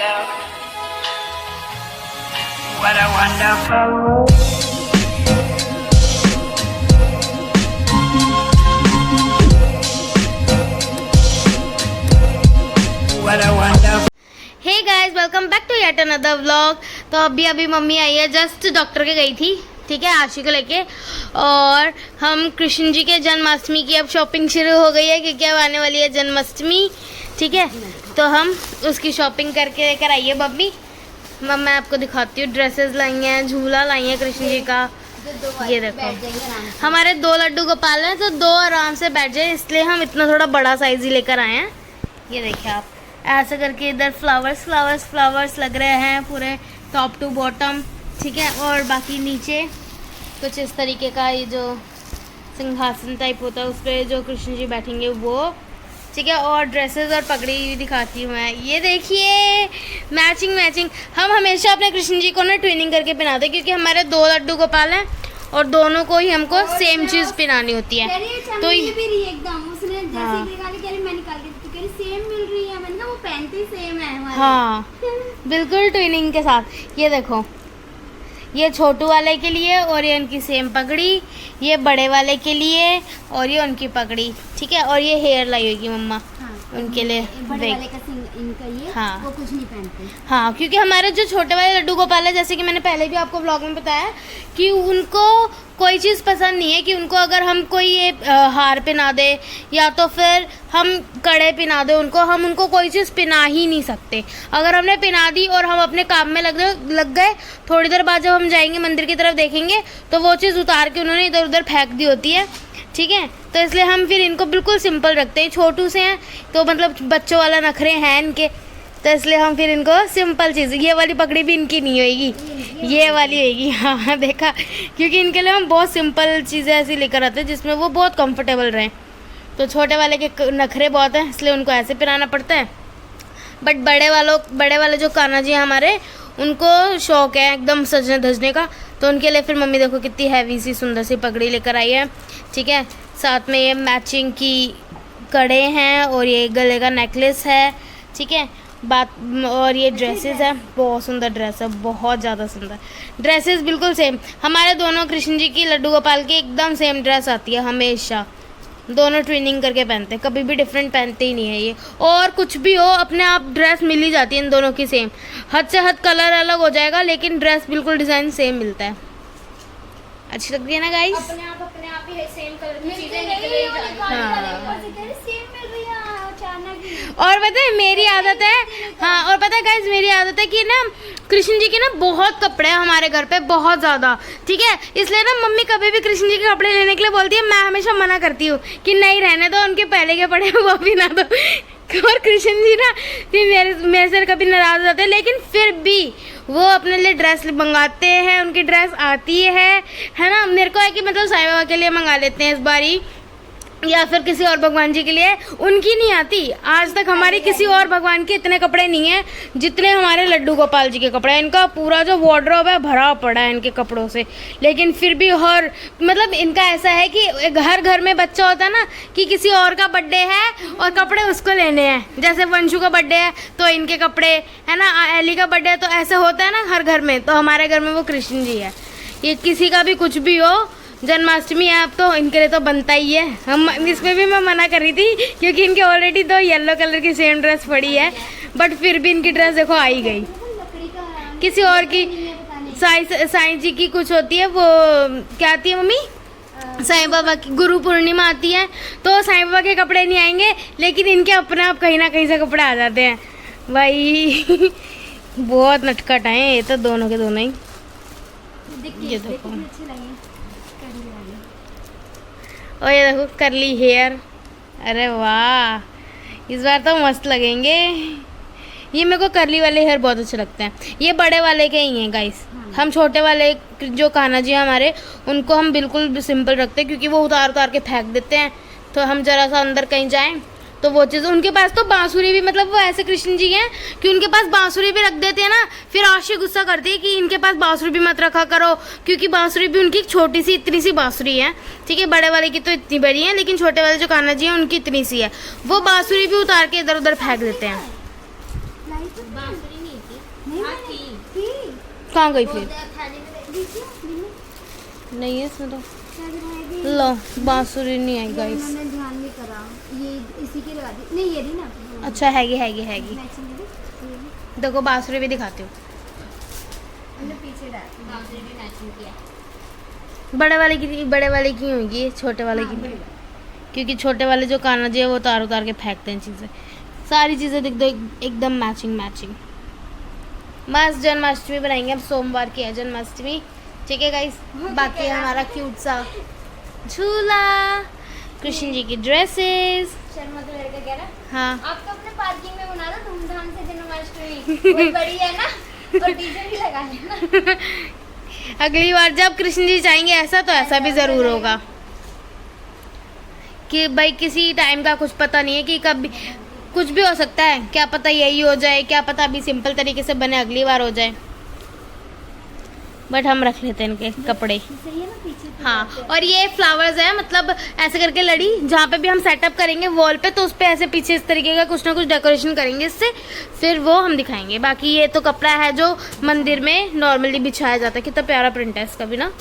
What a wonderful world. What a wonderful. Hey guys, welcome back to yet another vlog. तो अभी mummy आई है, just doctor के गई थी, ठीक है, आशी को लेके। और हम कृष्ण जी के जन्माष्टमी की अब शॉपिंग शुरू हो गई है, क्योंकि अब आने वाली है जन्माष्टमी, ठीक है। तो हम उसकी शॉपिंग करके लेकर आई है मम्मी। मैं आपको दिखाती हूँ, ड्रेसेस लाई हैं, झूला लाई है कृष्ण जी का। ये देखो, हमारे 2 लड्डू गोपाल हैं, तो 2 आराम से बैठ जाए, इसलिए हम इतना थोड़ा बड़ा साइज ही लेकर आए हैं। ये देखिए आप, ऐसे करके इधर फ्लावर्स लग रहे हैं पूरे टॉप टू बॉटम, ठीक है। और बाकी नीचे कुछ इस तरीके का ये जो सिंहासन टाइप होता है, उस पर जो कृष्ण जी बैठेंगे वो, ठीक है। और ड्रेसेस और पगड़ी भी दिखाती हूँ मैं। ये देखिए, मैचिंग। हम हमेशा अपने कृष्ण जी को ना ट्विनिंग करके पहनाते हैं, क्योंकि हमारे 2 लड्डू गोपाल हैं और दोनों को ही हमको सेम चीज़ पहनानी होती है। तो एकदम उसने जैसे निकाली, कह रही मैं निकाल के तो कह रही सेम मिल रही है। मैंने कहा वो पहनते सेम है हमारे। हाँ, बिल्कुल ट्विनिंग के साथ। ये देखो, ये छोटू वाले के लिए और ये उनकी सेम पगड़ी, ये बड़े वाले के लिए और ये उनकी पगड़ी, ठीक है। और ये हेयर लाई होगी मम्मा, हाँ, उनके लिए बड़े वाले का इनका ये, हाँ, वो कुछ नहीं पहनते। हाँ, क्योंकि हमारे जो छोटे वाले लड्डू गोपाल है, जैसे कि मैंने पहले भी आपको व्लॉग में बताया कि उनको कोई चीज़ पसंद नहीं है कि उनको अगर हम कोई ये हार पहना दे या तो फिर हम कड़े पहना दे उनको, हम उनको कोई चीज़ पहना ही नहीं सकते। अगर हमने पहना दी और हम अपने काम में लग गए, थोड़ी देर बाद जब हम जाएंगे मंदिर की तरफ देखेंगे तो वो चीज़ उतार के उन्होंने इधर उधर फेंक दी होती है, ठीक है। तो इसलिए हम फिर इनको बिल्कुल सिंपल रखते हैं। छोटू से हैं तो मतलब बच्चों वाला नखरे हैं इनके, तो इसलिए हम फिर इनको सिंपल चीज़, ये वाली पगड़ी भी इनकी नहीं होएगी, ये वाली होएगी। हाँ, देखा, क्योंकि इनके लिए हम बहुत सिंपल चीज़ें ऐसी लेकर आते हैं जिसमें वो बहुत कंफर्टेबल रहें। तो छोटे वाले के नखरे बहुत हैं, इसलिए उनको ऐसे पहनाना पड़ता है। बट बड़े वाले जो कान्हा जी हैं हमारे, उनको शौक है एकदम सजने धजने का, तो उनके लिए फिर मम्मी देखो कितनी हैवी सी सुंदर सी पगड़ी लेकर आई है, ठीक है। साथ में ये मैचिंग की कड़े हैं और ये गले का नेकलेस है, ठीक है। और ये ड्रेसेस है, बहुत सुंदर ड्रेस है, बहुत ज़्यादा सुंदर ड्रेसेस, बिल्कुल सेम। हमारे दोनों कृष्ण जी की लड्डू गोपाल की एकदम सेम ड्रेस आती है हमेशा, दोनों ट्विनिंग करके पहनते हैं, कभी भी डिफरेंट पहनते ही नहीं है ये। और कुछ भी हो, अपने आप ड्रेस मिल ही जाती है इन दोनों की सेम। हद से हद कलर अलग हो जाएगा, लेकिन ड्रेस बिल्कुल डिज़ाइन सेम मिलता है। अच्छी लगती है ना गाइस? अपने आप ही सेम कलर की चीजें निकल रही हैं। हाँ। सेम मिल रही है अचानक ही। और पता है मेरी आदत है, हाँ, और पता है गाइस मेरी आदत है कि ना कृष्ण जी के ना बहुत कपड़े हैं हमारे घर पे, बहुत ज़्यादा, ठीक है। इसलिए ना मम्मी कभी भी कृष्ण जी के कपड़े लेने के लिए बोलती है, मैं हमेशा मना करती हूँ कि नहीं, रहने दो, उनके पहले के पड़े वो भी ना दो। और कृष्ण जी ना फिर मेरे से कभी नाराज हो जाते हैं, लेकिन फिर भी वो अपने लिए ड्रेस मंगाते हैं, उनकी ड्रेस आती है ना। मेरे को है कि मतलब साईं बाबा के लिए मंगा लेते हैं इस बारी, या फिर किसी और भगवान जी के लिए, उनकी नहीं आती। आज तक हमारी किसी और भगवान के इतने कपड़े नहीं हैं जितने हमारे लड्डू गोपाल जी के कपड़े हैं। इनका पूरा जो वार्डरोब है भरा पड़ा है इनके कपड़ों से, लेकिन फिर भी हर मतलब इनका ऐसा है कि हर घर में बच्चा होता है ना कि किसी और का बर्थडे है और कपड़े उसको लेने हैं। जैसे वंशु का बर्थडे है तो इनके कपड़े, है ना, एली का बर्थडे है तो ऐसे होता है ना हर घर में। तो हमारे घर में वो कृष्ण जी है। ये किसी का भी कुछ भी हो, जन्माष्टमी है अब तो इनके लिए तो बनता ही है। हम इसमें भी मैं मना कर रही थी क्योंकि इनके ऑलरेडी 2 येलो कलर की सेम ड्रेस पड़ी है, बट फिर भी इनकी ड्रेस देखो आई गई। किसी और की साईं जी की कुछ होती है, वो क्या आती है मम्मी, साईं बाबा की गुरु पूर्णिमा आती है तो साईं बाबा के कपड़े नहीं आएंगे, लेकिन इनके अपने आप कहीं ना कहीं से कपड़े आ जाते हैं भाई। बहुत नटखट हैं ये तो, दोनों के दोनों ही। ये देखो, और ये देखो करली हेयर, अरे वाह, इस बार तो मस्त लगेंगे। ये मेरे को करली वाले हेयर बहुत अच्छे लगते हैं, ये बड़े वाले के ही हैं गाइस। हम छोटे वाले जो कान्हा जी हैं हमारे, उनको हम बिल्कुल सिंपल रखते हैं, क्योंकि वो उतार के फेंक देते हैं। तो हम जरा सा अंदर कहीं जाएं तो वो चीज़, उनके पास तो बांसुरी भी, मतलब वो ऐसे कृष्ण जी हैं कि उनके पास बांसुरी भी रख देते हैं ना, फिर आशी गुस्सा करती है कि इनके पास बांसुरी भी मत रखा करो, क्योंकि बांसुरी भी उनकी छोटी सी इतनी सी बांसुरी है, ठीक है। बड़े वाले की तो इतनी बड़ी है, लेकिन छोटे वाले जो कान्हा जी हैं उनकी इतनी सी है। वो बांसुरी भी उतार के इधर उधर फेंक देते हैं। बांसुरी नहीं थी। नहीं, हाँ नहीं, थी। कहाँ गई वो फिर? थाली में देखिए बिल्ली नहीं है इसमें तो। शायद रहेगी। लो बांसुरी नहीं आई ये गाइस। मैंने ध्यान नहीं करा, ये इसी की लगा दी। नहीं ये रही ना। अच्छा हैगी हैगी हैगी। मैचिंग है। देखो बांसुरी भी दिखाती हूँ। मैंने पीछे डाल बांसुरी भी मैचिंग किया। बड़े वाले की होगी, छोटे वाले की नहीं। क्योंकि छोटे वाले जो कान्हा जी है वो उतार उतार के फेंकते हैं चीज़ें। सारी चीज़ें दिख दो एकदम मैचिंग मैचिंग। मस्त जन्माष्टमी बनाएंगे, अब सोमवार की है जन्माष्टमी। ठीक है गाइस। बाकी हमारा क्यूट सा झूला, कृष्ण जी की ड्रेसेस। शर्मा तो लड़का कह रहा हाँ आप तो अपने पार्किंग में बना लो धूमधाम से जन्माष्टमी, वही बड़ी है ना, और डीजे भी लगा लेना। अगली बार जब कृष्ण जी चाहेंगे ऐसा तो ऐसा भी ज़रूर होगा कि भाई किसी टाइम का कुछ पता नहीं है कि कब कुछ भी हो सकता है। क्या पता यही हो जाए, क्या पता अभी सिंपल तरीके से बने अगली बार हो जाए। बट हम रख लेते हैं इनके कपड़े। सही है ना पीछे तो हाँ बात है। और ये फ्लावर्स है, मतलब ऐसे करके लड़ी जहाँ पे भी हम सेटअप करेंगे वॉल पे, तो उस पे ऐसे पीछे इस तरीके का कुछ ना कुछ डेकोरेशन करेंगे इससे, फिर वो हम दिखाएंगे। बाकी ये तो कपड़ा है जो मंदिर में नॉर्मली बिछाया जाता है। कितना प्यारा प्रिंट है इसका भी ना,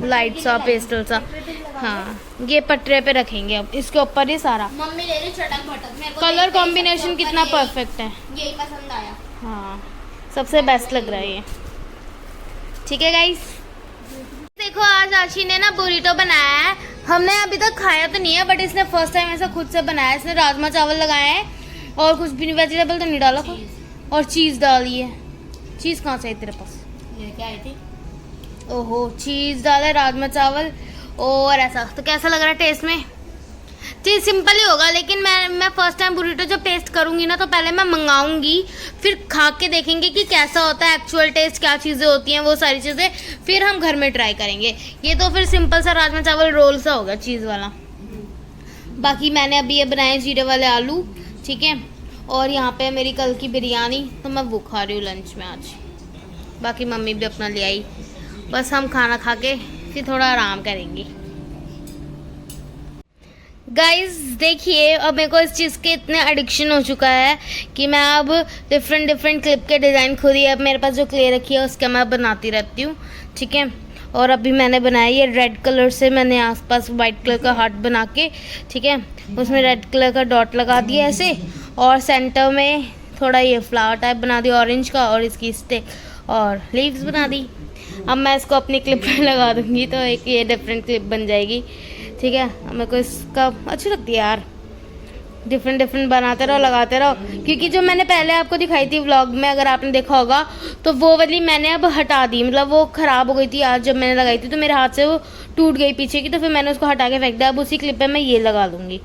लाइट सा पेस्टल सा। हाँ ये पटरे पे रखेंगे अब, इसके ऊपर ही सारा। मम्मी ले रही चटक भटक, मेरे को कलर देखते ही कॉम्बिनेशन सबसे कितना ऊपर परफेक्ट है। यही पसंद आया। हाँ सबसे बेस्ट लग रहा है ये। ठीक है गाइस, देखो आज आशी ने ना बुरीटो बनाया है। हमने अभी तक खाया तो नहीं है, बट इसने फर्स्ट टाइम ऐसा खुद से बनाया है। इसने राजमा चावल लगाए हैं और कुछ भी वेजिटेबल तो नहीं डाला कोई, और चीज़ डाली है। चीज़ कहाँ से आई तेरे पास? लेके आई थी। ओहो चीज़ डाला है, राजमा चावल और ऐसा। तो कैसा लग रहा है टेस्ट में? चीज़ सिंपल ही होगा, लेकिन मैं फर्स्ट टाइम बुरीटो जब टेस्ट करूंगी ना तो पहले मैं मंगाऊंगी, फिर खा के देखेंगे कि कैसा होता है एक्चुअल टेस्ट, क्या चीज़ें होती हैं वो सारी चीज़ें, फिर हम घर में ट्राई करेंगे। ये तो फिर सिंपल सा राजमा चावल रोल सा होगा चीज़ वाला। बाकी मैंने अभी ये बनाए जीरे वाले आलू, ठीक है। और यहाँ पे मेरी कल की बिरयानी, तो मैं वो खा रही हूँ लंच में आज। बाकी मम्मी भी अपना ले आई। बस हम खाना खा के फिर थोड़ा आराम करेंगे। गाइस देखिए अब मेरे को इस चीज़ के इतने एडिक्शन हो चुका है कि मैं अब डिफरेंट क्लिप के डिज़ाइन खुद ही, अब मेरे पास जो क्ले रखी है उसका मैं बनाती रहती हूँ, ठीक है। और अभी मैंने बनाया ये रेड कलर से, मैंने आसपास वाइट कलर का हार्ट बना के, ठीक है, उसमें रेड कलर का डॉट लगा दिया ऐसे, और सेंटर में थोड़ा ये फ्लावर टाइप बना दिया ऑरेंज का, और इसकी स्टिक और लीव्स बना दी। अब मैं इसको अपनी क्लिप में लगा दूँगी तो एक ये डिफरेंट क्लिप बन जाएगी, ठीक है। मेरे को इसका अच्छी लगती है यार, डिफरेंट बनाते रहो लगाते रहो। क्योंकि जो मैंने पहले आपको दिखाई थी व्लॉग में, अगर आपने देखा होगा, तो वो वाली मैंने अब हटा दी, मतलब वो ख़राब हो गई थी आज जब मैंने लगाई थी, तो मेरे हाथ से वो टूट गई पीछे की, तो फिर मैंने उसको हटा के फेंक दिया। अब उसी क्लिप पे मैं ये लगा लूँगी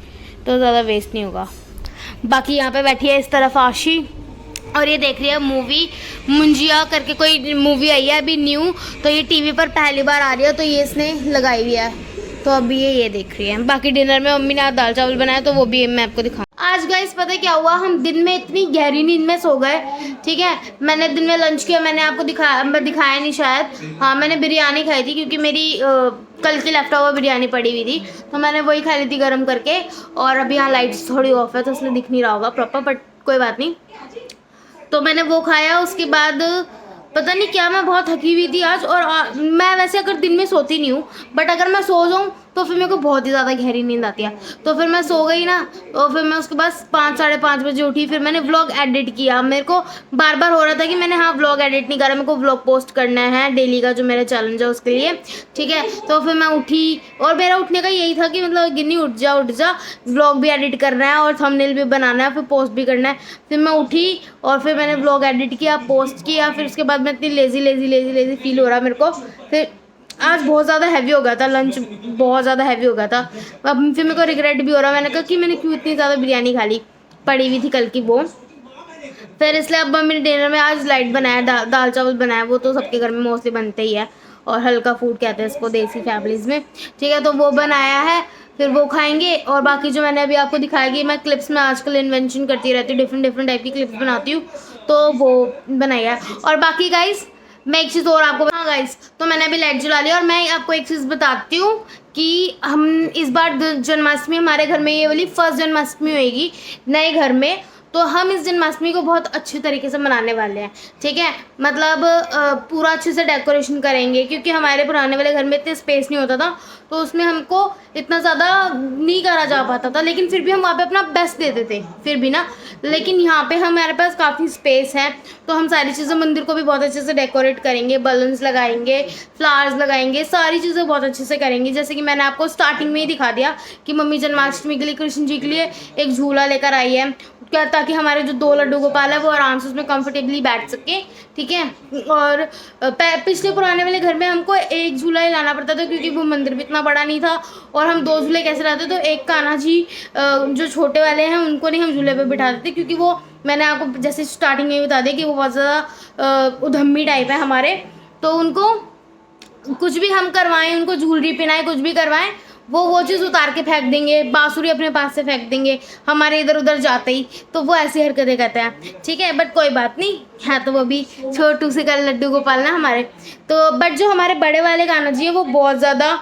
तो ज़्यादा वेस्ट नहीं होगा। बाकी यहाँ पे बैठी है इस तरफ आशी, और ये देख रही है मूवी मुंजिया करके, कोई मूवी आई है अभी न्यू, तो ये टीवी पर पहली बार आ रही है, तो ये इसने लगाई हुई है, तो अभी ये देख रही है। बाकी डिनर में मम्मी ने आज दाल चावल बनाया, तो वो भी मैं आपको दिखाऊँ। आज गाइस पता है क्या हुआ, हम दिन में इतनी गहरी नींद में सो गए, ठीक है। मैंने दिन में लंच किया, मैंने आपको दिखाया नहीं शायद। हाँ मैंने बिरयानी खाई थी, क्योंकि मेरी कल की लेफ्ट ओवर बिरयानी पड़ी हुई थी, तो मैंने वही खा ली थी गर्म करके। और अभी यहाँ लाइट्स थोड़ी ऑफ है तो इसलिए दिख नहीं रहा होगा प्रॉपर, बट कोई बात नहीं। तो मैंने वो खाया, उसके बाद पता नहीं क्या, मैं बहुत थकी हुई थी आज। और मैं वैसे अगर दिन में सोती नहीं हूँ, बट अगर मैं सो जाऊँ तो फिर मेरे को बहुत ही ज़्यादा गहरी नींद आती है। तो फिर मैं सो गई ना, और फिर मैं उसके बाद 5 साढ़े 5 बजे उठी, फिर मैंने व्लॉग एडिट किया। मेरे को बार बार हो रहा था कि मैंने हाँ व्लॉग एडिट नहीं करा, मेरे को व्लॉग पोस्ट करना है डेली का, जो मेरा चैलेंज है उसके लिए, ठीक है। तो फिर मैं उठी, और मेरा उठने का यही था कि मतलब गिन्नी उठ जा, व्लॉग भी एडिट करना है और थंबनेल भी बनाना है, फिर पोस्ट भी करना है। फिर मैं उठी और फिर मैंने व्लॉग एडिट किया, पोस्ट किया। फिर उसके बाद मैं इतनी लेज़ी फील हो रहा मेरे को। फिर आज बहुत ज़्यादा हैवी हो गया था लंच, बहुत ज़्यादा हैवी हो गया था। अब फिर मेरे को रिग्रेट भी हो रहा, मैंने कहा कि मैंने क्यों इतनी ज़्यादा बिरयानी खा ली, पड़ी हुई थी कल की वो। फिर इसलिए अब मैंने डिनर में आज लाइट बनाया, दाल चावल बनाया, वो तो सबके घर में मोस्टली बनते ही है, और हल्का फूड कहते हैं इसको देसी फैमिलीज़ में, ठीक है। तो वो बनाया है, फिर वो खाएंगे। और बाकी जो मैंने अभी आपको दिखाया कि मैं क्लिप्स में आजकल इन्वेंशन करती रहती हूँ, डिफरेंट टाइप की क्लिप्स बनाती हूँ, तो वो बनाई है। और बाकी गाइस मैं एक चीज़ और आपको, हाँ गाइस, तो मैंने अभी लाइट जला ली, और मैं आपको एक चीज़ बताती हूँ कि हम इस बार जन्माष्टमी हमारे घर में ये वाली फर्स्ट जन्माष्टमी होएगी नए घर में। तो हम इस जन्माष्टमी को बहुत अच्छे तरीके से मनाने वाले हैं, ठीक है। मतलब पूरा अच्छे से डेकोरेशन करेंगे, क्योंकि हमारे पुराने वाले घर में इतने स्पेस नहीं होता था, तो उसमें हमको इतना ज़्यादा नहीं करा जा पाता था, लेकिन फिर भी हम वहाँ पे अपना बेस्ट देते थे फिर भी ना। लेकिन यहाँ पे हमारे पास काफ़ी स्पेस है, तो हम सारी चीज़ें, मंदिर को भी बहुत अच्छे से डेकोरेट करेंगे, बलून्स लगाएंगे, फ्लावर्स लगाएंगे, सारी चीज़ें बहुत अच्छे से करेंगे। जैसे कि मैंने आपको स्टार्टिंग में ही दिखा दिया कि मम्मी जन्माष्टमी के लिए कृष्ण जी के लिए एक झूला लेकर आई है, क्या, ताकि हमारे जो 2 लड्डू गोपाल है वो आराम से उसमें कंफर्टेबली बैठ सके, ठीक है। और पिछले पुराने वाले घर में हमको एक झूला ही लाना पड़ता था, क्योंकि वो मंदिर भी इतना बड़ा नहीं था, और हम 2 झूले कैसे लाते, तो एक कान्हा जी जो छोटे वाले हैं उनको नहीं हम झूले पे बिठाते थे, क्योंकि वो, मैंने आपको जैसे स्टार्टिंग में बता दिया कि वो बहुत ज़्यादा उधम्मी टाइप है हमारे, तो उनको कुछ भी हम करवाएं, उनको झूलरी पिनाएं, कुछ भी करवाएं, वो चीज़ उतार के फेंक देंगे, बांसुरी अपने पास से फेंक देंगे हमारे इधर उधर जाते ही, तो वो ऐसी हरकतें करते हैं, ठीक है। बट कोई बात नहीं, हाँ, तो वो भी छोटू से कर लड्डू गोपाल ना हमारे। तो बट जो हमारे बड़े वाले कान्हा जी है वो बहुत ज़्यादा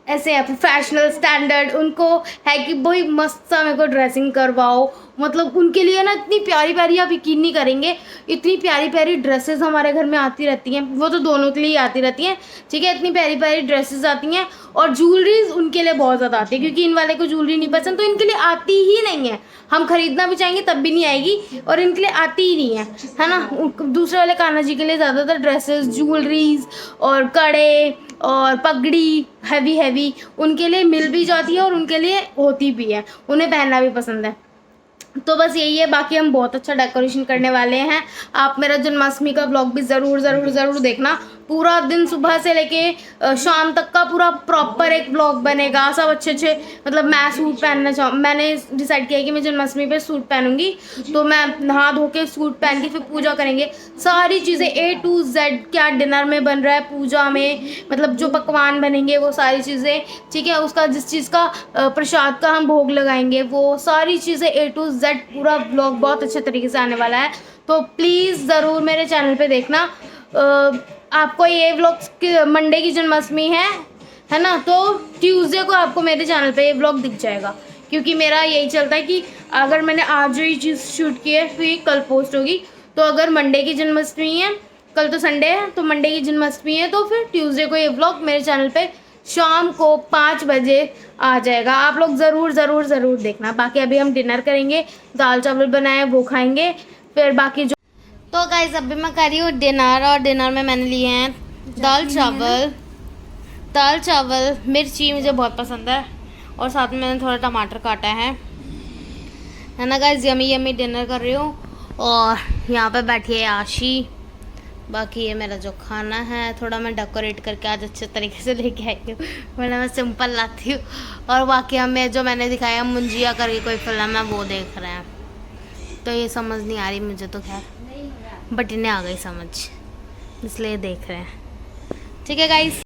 ऐसे है, प्रोफेशनल स्टैंडर्ड, उनको है कि भाई मस्त सा मेरे को ड्रेसिंग करवाओ। मतलब उनके लिए ना इतनी प्यारी प्यारी, आप यकीन नहीं करेंगे, इतनी प्यारी प्यारी ड्रेसेस हमारे घर में आती रहती हैं, वो तो दोनों के लिए आती रहती हैं, ठीक है। इतनी प्यारी प्यारी ड्रेसेस आती हैं, और ज्वेलरीज उनके लिए बहुत ज़्यादा आती है, क्योंकि इन वाले को ज्वेलरी नहीं पसंद, तो इनके लिए आती ही नहीं है। हम खरीदना भी चाहेंगे तब भी नहीं आएगी, और इनके लिए आती ही नहीं है ना। दूसरे वाले कान्हा जी के लिए ज़्यादातर ड्रेसेस, ज्वेलरीज और कड़े और पगड़ी हैवी उनके लिए मिल भी जाती है, और उनके लिए होती भी है, उन्हें पहनना भी पसंद है। तो बस यही है, बाकी हम बहुत अच्छा डेकोरेशन करने वाले हैं। आप मेरा जन्माष्टमी का ब्लॉग भी ज़रूर देखना। पूरा दिन सुबह से लेके शाम तक का पूरा प्रॉपर एक ब्लॉग बनेगा, सब अच्छे मतलब मैं सूट पहनना मैंने डिसाइड किया कि मैं जन्माष्टमी पे सूट पहनूंगी, तो मैं नहा धो के सूट पहन के फिर पूजा करेंगे। सारी चीज़ें A to Z, क्या डिनर में बन रहा है, पूजा में मतलब जो पकवान बनेंगे वो सारी चीज़ें, ठीक है। उसका जिस चीज़ का प्रसाद का हम भोग लगाएंगे, वो सारी चीज़ें A to Z, पूरा ब्लॉग बहुत अच्छे तरीके से आने वाला है। तो प्लीज़ ज़रूर मेरे चैनल पे देखना। आपको ये व्लॉग मंडे की जन्माष्टमी है ना, तो ट्यूसडे को आपको मेरे चैनल पे ये व्लॉग दिख जाएगा, क्योंकि मेरा यही चलता है कि अगर मैंने आज जो ये चीज़ शूट की है फिर ये कल पोस्ट होगी। तो अगर मंडे की जन्माष्टमी है, कल तो संडे है, तो मंडे की जन्माष्टमी है, तो फिर ट्यूसडे को ये व्लॉग मेरे चैनल पे शाम को 5 बजे आ जाएगा। आप लोग ज़रूर देखना। बाकी अभी हम डिनर करेंगे, दाल चावल बनाए वो खाएंगे, फिर बाकी जो। तो गाइस अभी मैं कर रही हूँ डिनर, और डिनर में मैंने लिए हैं दाल चावल, मिर्ची मुझे बहुत पसंद है, और साथ में मैंने थोड़ा टमाटर काटा है ना गाइस। यमी डिनर कर रही हूँ, और यहाँ पे बैठी है आशी। बाकी ये मेरा जो खाना है, थोड़ा मैं डेकोरेट करके आज अच्छे तरीके से लेके आई हूँ, वरना मैं सिंपल लाती हूँ। और बाकी हमें जो मैंने दिखाया मुंजिया करके कोई फिल्म है वो देख रहे हैं, तो ये समझ नहीं आ रही मुझे तो, खैर बट इन्हें आ गई समझ, इसलिए देख रहे हैं, ठीक है गाइस।